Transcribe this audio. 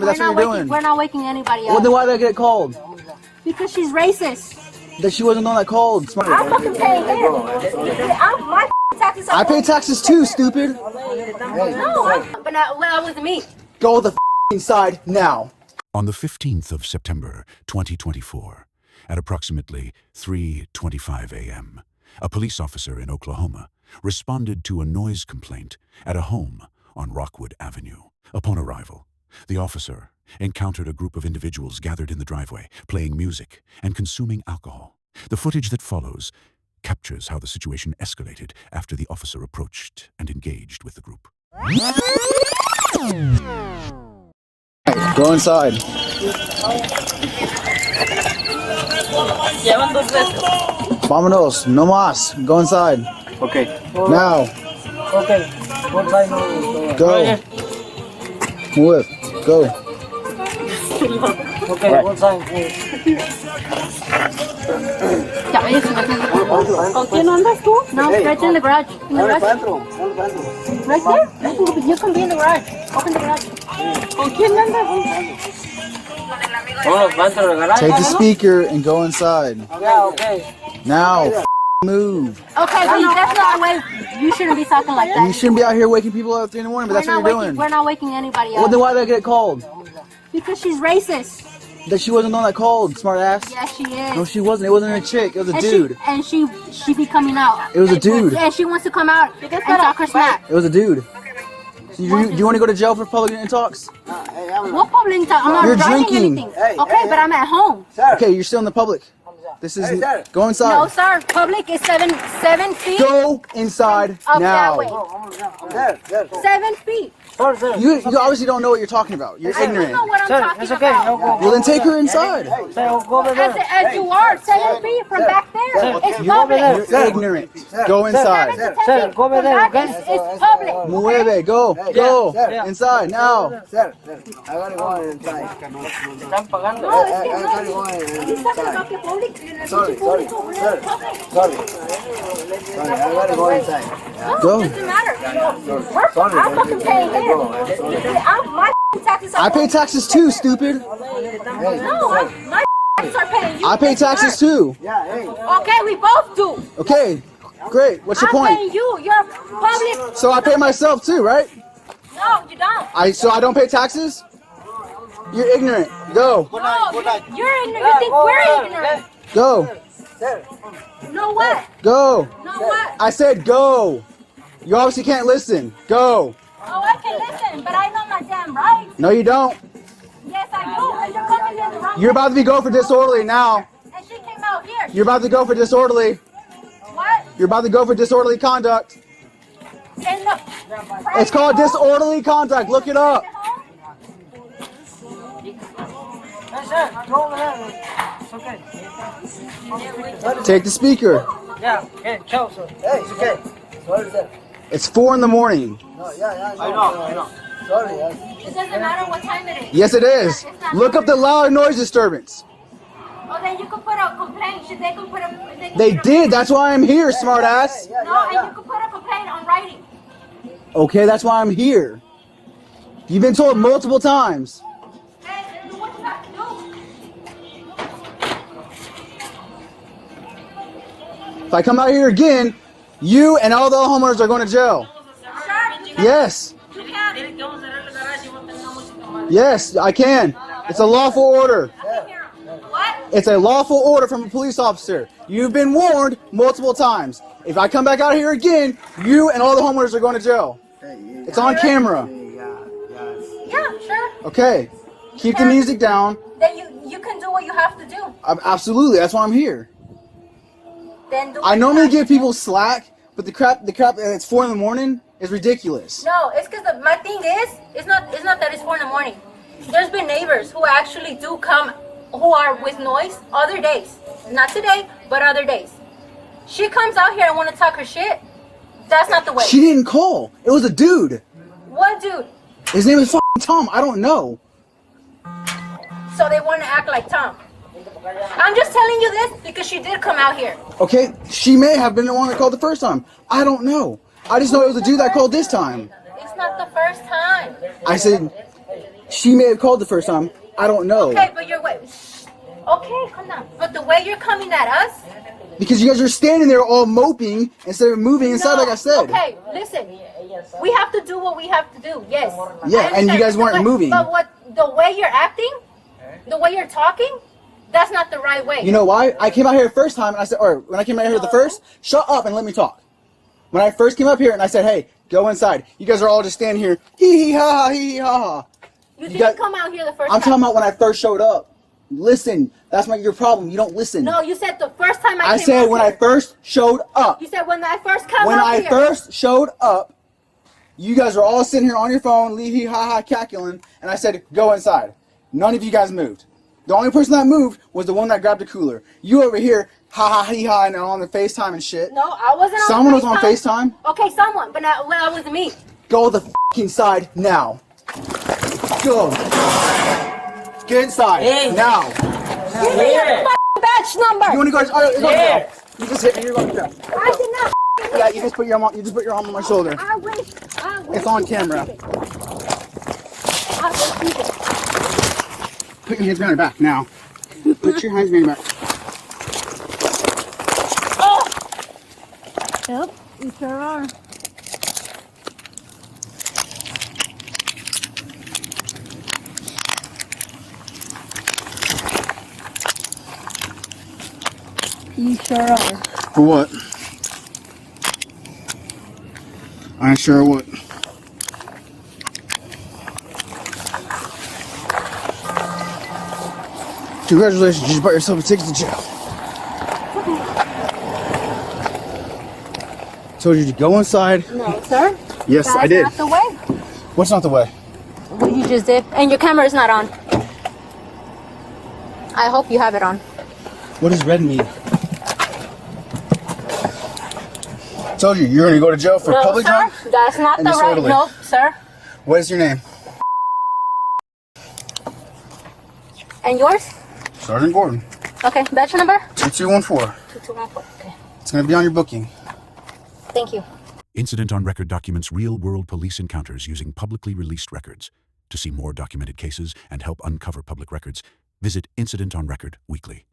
but that's what you're doing. We're not waking anybody up. Well, then why did I get called? Because she's racist. That she wasn't the one that called. Smart. I'm fucking paying him. My taxes are I pay taxes too, stupid. No, but that wasn't me. Go the inside now. On the 15th of September, 2024, at approximately 3:25 a.m., a police officer in Oklahoma responded to a noise complaint at a home on Rockwood Avenue. Upon arrival, the officer encountered a group of individuals gathered in the driveway, playing music and consuming alcohol. The footage that follows captures how the situation escalated after the officer approached and engaged with the group. Go inside. Vámonos, no más. Go inside. Okay. Now. Okay. What time? Go. Move. Go. Okay. What time? ¿Con quién andas tú? No, right in the garage. In the garage. Right there? You can be in the garage. Open the garage. ¿Con quién andas? Take the speaker and go inside. Yeah, okay. Now. Move. Okay, but that's not the way. You shouldn't be talking like that. You shouldn't be out here waking people up at 3 in the morning, but that's what you're doing. We're not waking anybody up. Well, then why did I get called? Because she's racist. That she wasn't the one that called, smart ass. Yes, she is. No, she wasn't. It wasn't a chick. It was a dude. She be coming out. It was a dude. Yeah, she wants to come out and talk her smack. It was a dude. So you want to go to jail for public talks? What public talk? I'm not You're driving drinking. anything. Okay, but I'm at home. Okay, you're still in the public. This is go inside. No, sir. Public is 7 feet. Go inside Up now. that way. 7 feet. You obviously don't know what you're talking about. You're I ignorant. don't know what I'm talking about. Well, then take her inside. As you are, 7 feet from back there. It's public. You're ignorant. Go inside. 7 to 10 feet from back it's public. Mueve. Go. Go. Inside now. I gotta go inside. Están pagando. No, it's he's talking about the public. Sorry. Sorry, I gotta go inside. Go. No, it doesn't matter. I'm fucking paying him. My taxes are I pay taxes too, stupid. No, my taxes are paying you. I pay taxes too. Yeah, hey. Okay, we both do. Okay. Great. What's your I'm paying point? you. You're public. So I pay myself too, right? No, you don't. So I don't pay taxes? You're ignorant. Go. No, you're ignorant. You think we're ignorant. Go. No what? Go. No what? I said go. You obviously can't listen. Go. Oh, I can listen, but I know my damn rights. No, you don't. Yes, I do. And you're coming in the wrong You're about to be go for disorderly now. And she came out here. You're about to go for disorderly. What? You're about to go for disorderly conduct. In the It's called disorderly conduct. Look it up. Hey, sir, go over there. It's okay. Take the speaker. Yeah, okay, ciao, sir. Hey, it's okay. Sorry, sir. It's 4 in the morning. No, yeah, I know. Sorry, It doesn't matter what time it is. Yes, it is. Look up the loud noise disturbance. Oh, then you could put a complaint. They could put a. They did. That's why I'm here, smart ass. No, and you could put a complaint on writing. Okay, that's why I'm here. You've been told multiple times. Hey, do what you have to do. If I come out here again, you and all the homeowners are going to jail. Yes. You can. Yes, I can. It's a lawful order. What? It's a lawful order from a police officer. You've been warned multiple times. If I come back out here again, you and all the homeowners are going to jail. It's on camera. Yeah, sure. Okay. Keep the music down. Then you can do what you have to do. Absolutely. That's why I'm here. Then do I normally give people slack, but the crap it's 4 in the morning is ridiculous. No, it's because my thing is, it's not that it's 4 in the morning. There's been neighbors who actually do come, who are with noise other days. Not today, but other days. She comes out here and want to talk her shit. That's not the way. She didn't call. It was a dude. What dude? His name is fucking Tom. I don't know. So they want to act like Tom. I'm just telling you this because she did come out here. Okay, she may have been the one that called the first time. I don't know. I just know it was a dude that called this time. It's not the first time. I said, She may have called the first time. I don't know. Okay, but you're wait. Okay, calm down. But the way you're coming at us. Because you guys are standing there all moping instead of moving inside, like I said. Okay, listen. We have to do what we have to do. Yes. Yeah, and you guys weren't moving. But the way you're acting, the way you're talking, that's not the right way. You know why? I came out here the first time and I said, or when I came out here the first, shut up and let me talk. When I first came up here and I said, hey, go inside. You guys are all just standing here, hee hee ha ha, hee hee ha ha. You didn't come out here the first time. I'm talking about when I first showed up. Listen, that's your problem. You don't listen. No, you said the first time I came I said when I first showed up. You said when I first come When up I here. first showed up, you guys are all sitting here on your phone, lee hee ha ha, cackling, and I said, go inside. None of you guys moved. The only person that moved was the one that grabbed the cooler. You over here, ha ha hee ha, and on the FaceTime and shit. No, I wasn't on Someone was on FaceTime? Okay, someone, but that wasn't me. Go the f***ing side now. Go. Get inside now. Give me your f***ing badge number. You want to go? You just hit me. You're going down. I did not. Yeah, you just put your arm on my shoulder. I wish. It's on camera. I wish you did. Put your hands behind your back now. Put your hands behind your back. Oh. Yep, you sure are. You sure are. For what? I sure would. Congratulations, you just bought yourself a ticket to jail. Told you to go inside. No, sir. Yes, I did. That's not the way. What's not the way? What you just did. And your camera is not on. I hope you have it on. What does red mean? Told you, you're gonna go to jail for public sir, drunk? That's not and the right. disorderly. No, sir. What is your name? And yours? Sergeant Gordon. Okay, badge number? 2214. 2214. Okay. It's gonna be on your booking. Thank you. Incident on Record documents real-world police encounters using publicly released records. To see more documented cases and help uncover public records, visit Incident on Record weekly.